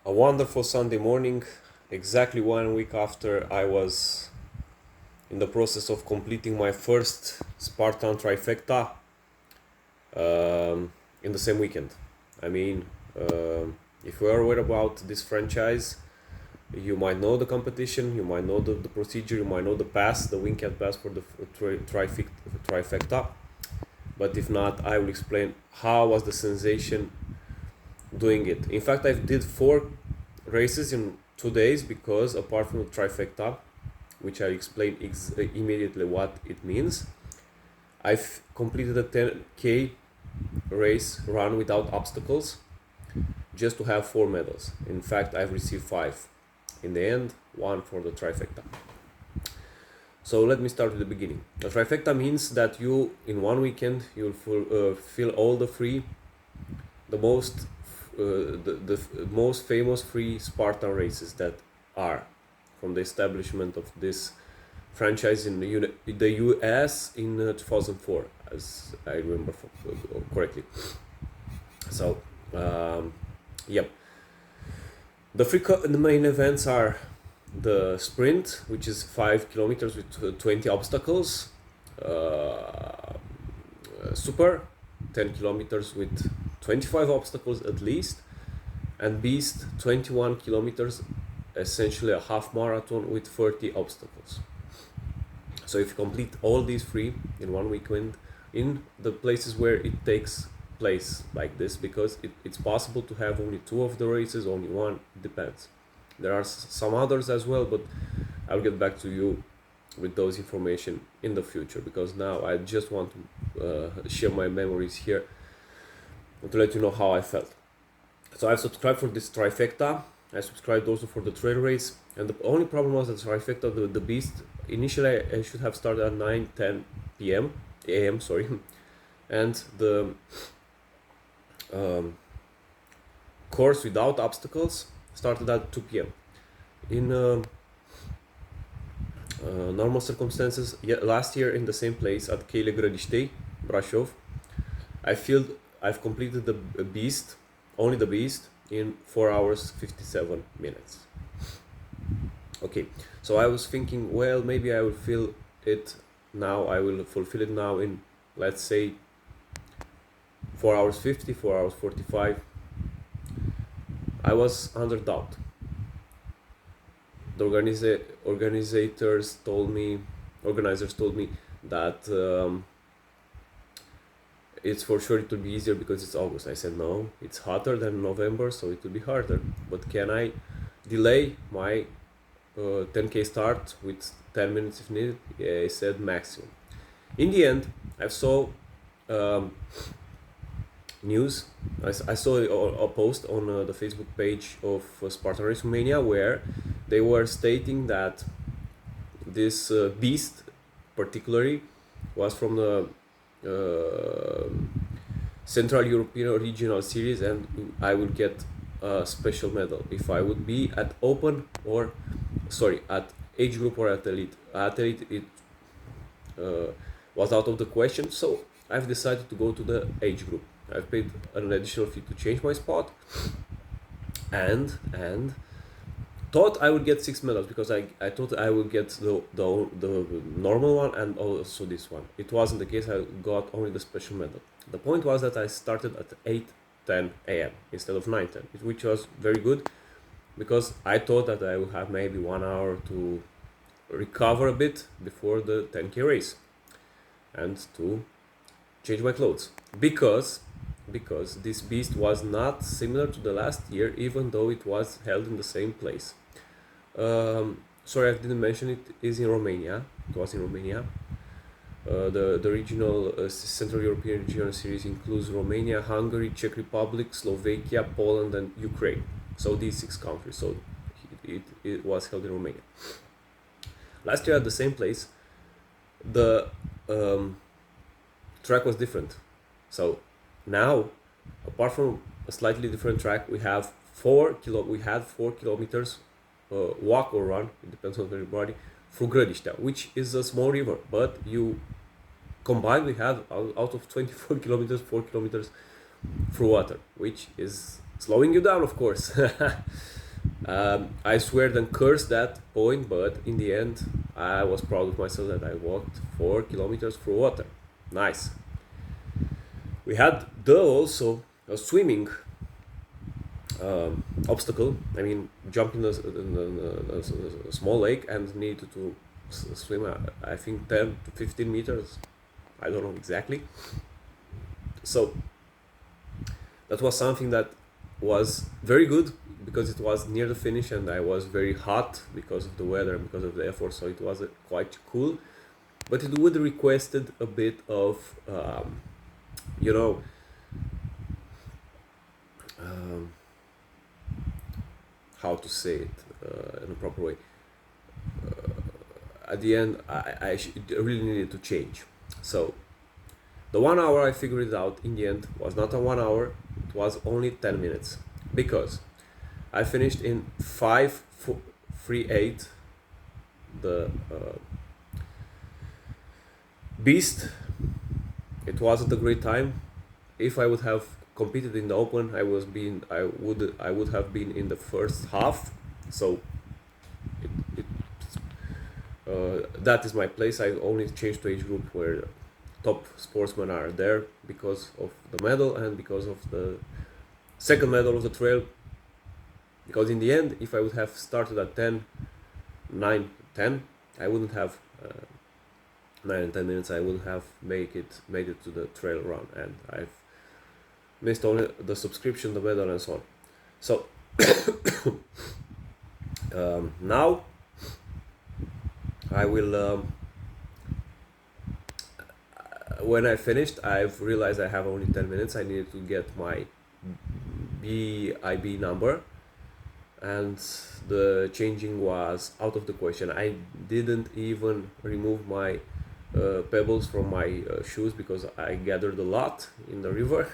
A wonderful Sunday morning, exactly 1 week after I was in the process of completing my first Spartan Trifecta in the same weekend. I mean, if you are aware about this franchise, you might know the competition, you might know the procedure, you might know the pass, the weekend pass for the Trifecta. But if not, I will explain how was the sensation doing it. In fact, I did 4 races in 2 days because apart from the Trifecta, which I explain immediately what it means, I've completed a 10k race run without obstacles just to have 4 medals. In fact, I've received 5. In the end, 1 for the Trifecta. So let me start with the beginning. The Trifecta means that you, in 1 weekend, you'll fill all the free, the most famous free Spartan races that are from the establishment of this franchise in the US in 2004, as I remember correctly. So, yep. The main events are the sprint, which is 5 kilometers with 20 obstacles, super, 10 kilometers with 25 obstacles at least, and beast, 21 kilometers, essentially a half marathon with 30 obstacles. So if you complete all these 3 in 1 weekend in the places where it takes place like this, because it's possible to have only 2 of the races, only 1, it depends. There are some others as well, but I'll get back to you with those information in the future, because now I just want to share my memories here and to let you know how I felt. So I've subscribed for this Trifecta. I subscribed also for the trail race, and the only problem was that Trifecta, the beast, initially I should have started at 9:10 p.m. a.m. sorry, and the course without obstacles started at 2 p.m. In normal circumstances, last year in the same place at Cheile Grădiștei, Brașov, I've completed the beast, only the beast, in 4 hours 57 minutes. Okay, so I was thinking, well, maybe I will fulfill it now in, let's say, 4 hours 50, 4 hours 45. I was under doubt. The organizers told me that it's for sure it will be easier because it's August. I said no, it's hotter than November, so it will be harder. But can I delay my 10k start with 10 minutes if needed? Yeah, I said maximum. In the end, I saw news. I saw a post on the Facebook page of Spartan Race Romania where they were stating that this beast particularly was from the Central European Regional Series, and I would get a special medal if I would be at at age group or at elite. At elite it was out of the question, so I've decided to go to the age group. I've paid an additional fee to change my spot, and thought I would get 6 medals because I thought I would get the normal one and also this one. It wasn't the case. I got only the special medal. The point was that I started at 8:10 a.m. instead of 9:10, which was very good because I thought that I would have maybe 1 hour to recover a bit before the 10k race and to change my clothes, because this beast was not similar to the last year, even though it was held in the same place. Sorry, I didn't mention it is in Romania. It was in Romania. The regional Central European Regional Series includes Romania, Hungary, Czech Republic, Slovakia, Poland, and Ukraine. So these 6 countries. So it was held in Romania. Last year at the same place, the track was different. So now, apart from a slightly different track, we have 4 kilometers walk or run, it depends on everybody, through Grădiștea, which is a small river, but you combined we have out of 24 kilometers, 4 kilometers through water, which is slowing you down, of course. I swear and cursed that point, but in the end, I was proud of myself that I walked 4 kilometers through water. Nice. We had also a swimming obstacle. I mean, jumping in a small lake and needed to swim, I think 10 to 15 meters. I don't know exactly. So that was something that was very good because it was near the finish and I was very hot because of the weather and because of the effort, so it was quite cool. But it would requested a bit of, you know, how to say it in a proper way. At the end, I really needed to change. So the 1 hour, I figured it out in the end, was not a 1 hour, it was only 10 minutes. Because I finished in 5:38 the beast. It wasn't a great time. If I would have competed in the open, I would have been in the first half. So that is my place. I only changed to age group where top sportsmen are there because of the medal and because of the second medal of the trail. Because in the end, if I would have started at 9, 10, I wouldn't have 9 and 10 minutes. I wouldn't have made it to the trail run, and I've missed only the subscription, the medal, and so on. So now I will. When I finished, I've realized I have only 10 minutes. I needed to get my BIB number, and the changing was out of the question. I didn't even remove my pebbles from my shoes because I gathered a lot in the river.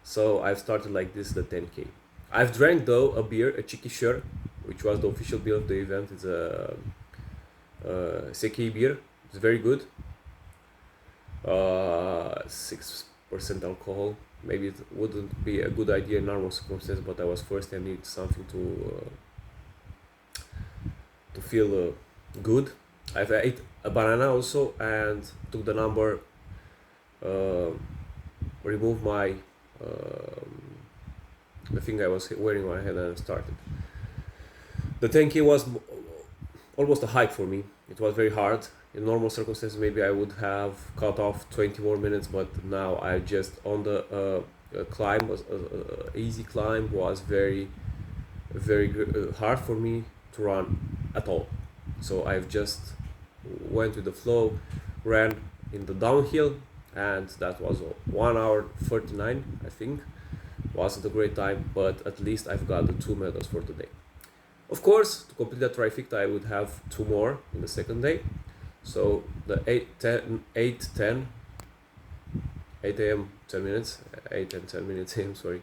So I've started like this the 10K. I've drank though a beer, a cheeky shirt, which was the official beer of the event. It's a Seki beer. It's very good. 6% alcohol. Maybe it wouldn't be a good idea in normal circumstances, but I was first and need something to feel good. I've ate a banana also and took the number, removed my the thing I was wearing on my head and started. The 10K was almost a hike for me. It was very hard. In normal circumstances, maybe I would have cut off 20 more minutes, but now I just on the climb was easy climb was very hard for me to run at all. So I've just went with the flow, ran in the downhill, and that was 1 hour 39, I think. Wasn't a great time, but at least I've got the 2 medals for today. Of course, to complete that trifecta, I would have 2 more in the second day. So the 8 a.m. 10 minutes, 8 and 10 minutes a.m. sorry,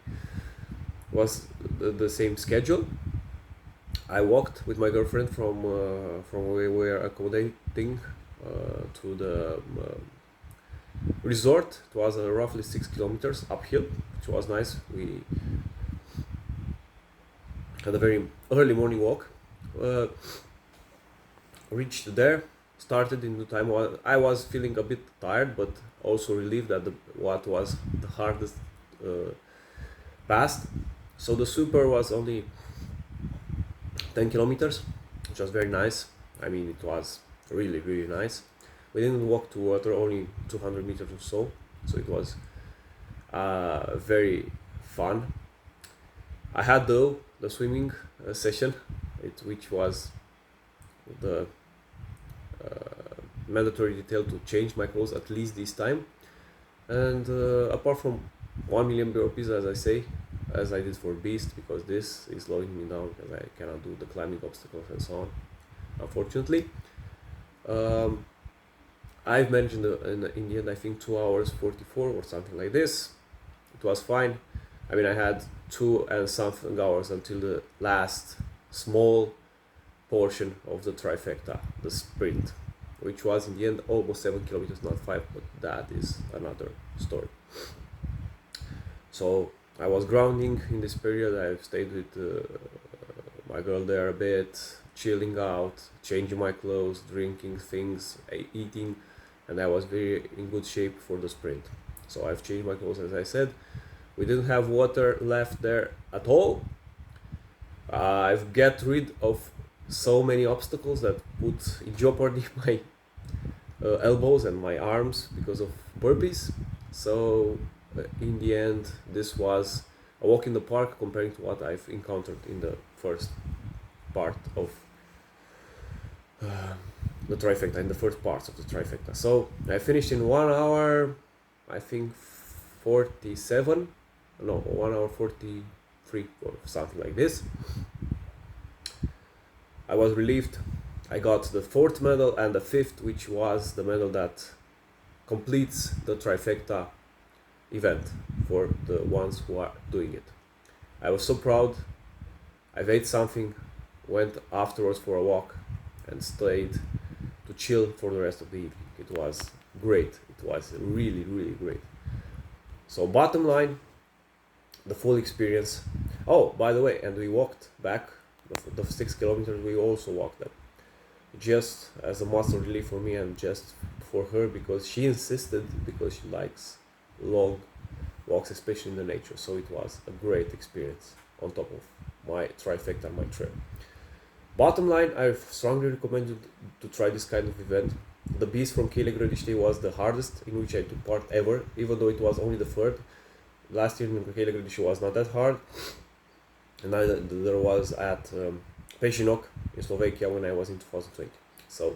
was the same schedule. I walked with my girlfriend from where we were accommodating to the resort. It was roughly 6 kilometers uphill, which was nice. We had a very early morning walk. Reached there, started in the time. I was feeling a bit tired, but also relieved that what was the hardest passed. So the super was only 10 kilometers, which was very nice. I mean, it was really nice. We didn't walk to water, only 200 meters or so. So it was very fun. I had though the swimming session, which was the mandatory detail to change my clothes at least this time. And apart from 1 million burpees, as I did for Beast, because this is slowing me down because I cannot do the climbing obstacles and so on, unfortunately. I've managed in the end, I think 2 hours 44 or something like this. It was fine. I mean, I had 2 and something hours until the last small portion of the trifecta, the sprint, which was in the end almost 7 kilometers, not 5, but that is another story. So I was grounding in this period. I stayed with my girl there a bit, chilling out, changing my clothes, drinking things, eating, and I was very in good shape for the sprint. So I've changed my clothes, as I said. We didn't have water left there at all. I've get rid of so many obstacles that put in jeopardy my elbows and my arms because of burpees. So in the end, this was a walk in the park comparing to what I've encountered in the first part of the trifecta, in the first parts of the trifecta. So I finished in 1 hour, I think 47, no, 1 hour 43 or something like this. I was relieved. I got the 4th medal and the 5th, which was the medal that completes the trifecta event for the ones who are doing it. I was so proud. I ate something, went afterwards for a walk, and stayed to chill for the rest of the evening. It was great. It was really, really great. So bottom line, the full experience. Oh, by the way, and we walked back the 6 kilometers. We also walked them, just as a muscle relief for me and just for her, because she insisted, because she likes long walks, especially in the nature. So it was a great experience on top of my trifecta, my trail. Bottom line, I strongly recommend you to try this kind of event. The Beast from Cheile Grădiștei was the hardest in which I took part ever, even though it was only the 3rd. Last year in Cheile Grădiștei was not that hard, and there was at Peșinok in Slovakia when I was in 2020. So,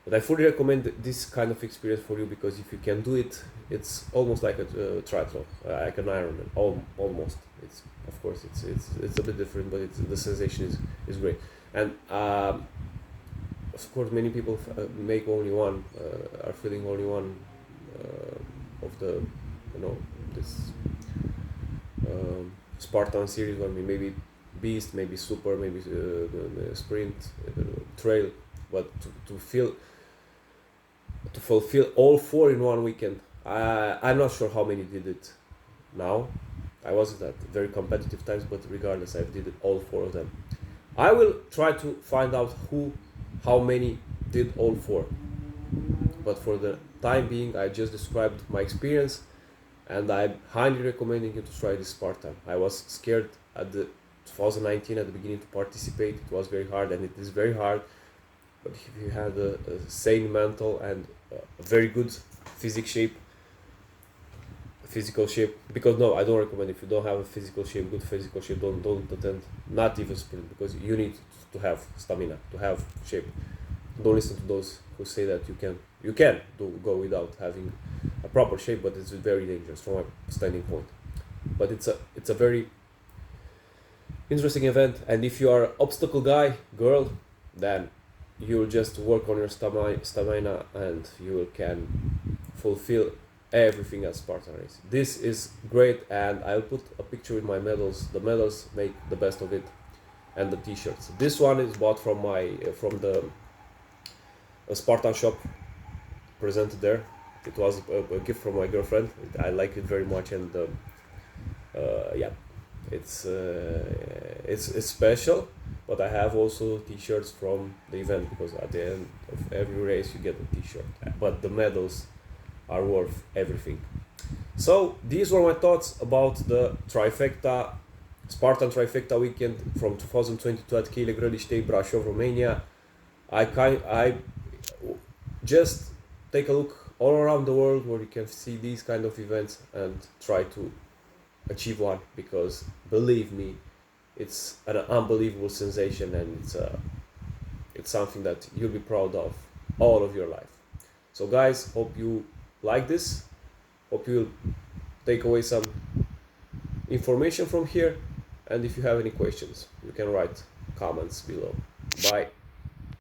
but I fully recommend this kind of experience for you, because if you can do it, it's almost like a triathlon, like an Ironman, almost. It's, of course, it's a bit different, but the sensation is great. And of course, many people make only one, are feeling only one of the, this Spartan series, or maybe Beast, maybe Super, maybe the Sprint, Trail, but to fulfill all 4 in one weekend. I'm not sure how many did it now. I wasn't at very competitive times, but regardless, I did it all 4 of them. I will try to find out how many did all 4. But for the time being, I just described my experience, and I'm highly recommending you to try this Spartan. I was scared at the 2019 at the beginning to participate. It was very hard, and it is very hard. But if you have a sane mental and a very good physical shape, because no, I don't recommend, if you don't have a good physical shape, don't attend, not even sprint, because you need to have stamina, to have shape. Don't listen to those who say that you can go without having a proper shape, but it's very dangerous from my standing point. But it's a very interesting event, and if you are an obstacle guy, girl, then you'll just work on your stamina and you can fulfill everything at Spartan Race. This is great, and I'll put a picture with my medals. The medals make the best of it, and the t-shirts. This one is bought from the Spartan shop, presented there. It was a gift from my girlfriend. I like it very much, and yeah, it's special. But I have also t-shirts from the event, because at the end of every race you get a t-shirt. But the medals are worth everything. So these were my thoughts about the trifecta, Spartan Trifecta weekend from 2022 at Cheile Grădiștei, Brașov, Romania. I just take a look all around the world where you can see these kind of events and try to achieve one, because believe me, it's an unbelievable sensation, and it's something that you'll be proud of all of your life. So guys, hope you like this. Hope you'll take away some information from here, and if you have any questions, you can write comments below. Bye.